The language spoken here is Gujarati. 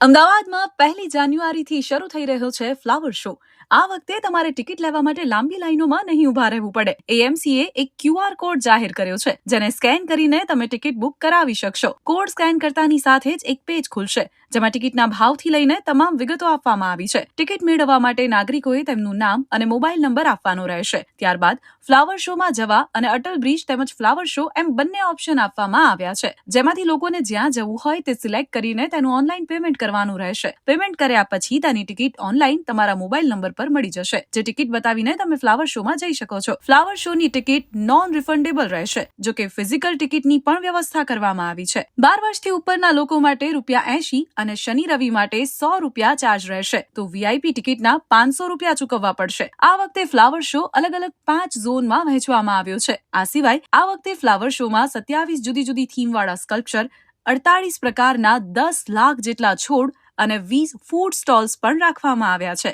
અમદાવાદમાં 1 જાન્યુઆરીથી શરૂ થઈ રહ્યો છે ફ્લાવર શો. આ વખતે તમારે ટિકિટ લેવા માટે લાંબી લાઈનોમાં નહીં ઊભા રહેવું પડે. એએમસીએ એક ક્યુઆર કોડ જાહેર કર્યો છે, જેને સ્કેન કરીને તમે ટિકિટ બુક કરાવી શકશો. કોડ સ્કેન કરતાની સાથે જ એક પેજ ખુલશે, જેમાં ટિકિટના ભાવથી લઈને તમામ વિગતો આપવામાં આવી છે. ટિકિટ મેળવવા માટે નાગરિકોએ તેમનું નામ અને મોબાઈલ નંબર આપવાનો રહેશે. ત્યારબાદ ફ્લાવર શોમાં જવા અને અટલ બ્રિજ તેમજ ફ્લાવર શો એમ બંને ઓપ્શન આપવામાં આવ્યા છે, જેમાંથી લોકોને જ્યાં જવું હોય તે સિલેક્ટ કરીને તેનું ઓનલાઈન પેમેન્ટ કરવાનું રહેશે. પેમેન્ટ કર્યા પછી તેની ટિકિટ ઓનલાઈન તમારા મોબાઈલ નંબર પર મળી જશે, જે ટિકિટ બતાવીને તમે ફ્લાવર શોમાં જઈ શકો છો. ફ્લાવર શોની ટિકિટ નોન રિફંડેબલ રહેશે, જો કે ફિઝિકલ ટિકિટની પણ વ્યવસ્થા કરવામાં આવી છે. 12 વર્ષથી ઉપરના લોકો માટે ₹80 અને શનિ રવિ માટે ₹100 ચાર્જ રહેશે, તો વીઆઈપી ટિકિટના ₹500 ચૂકવવા પડશે. આ વખતે ફ્લાવર શો અલગ અલગ 5 ઝોનમાં વહેંચવામાં આવ્યો છે. આ સિવાય આ વખતે ફ્લાવર શોમાં 27 જુદી જુદી થીમવાળા સ્કલ્પચર, 48 પ્રકારના 10 લાખ જેટલા છોડ અને 20 ફૂડ સ્ટોલ્સ પણ રાખવામાં આવ્યા છે.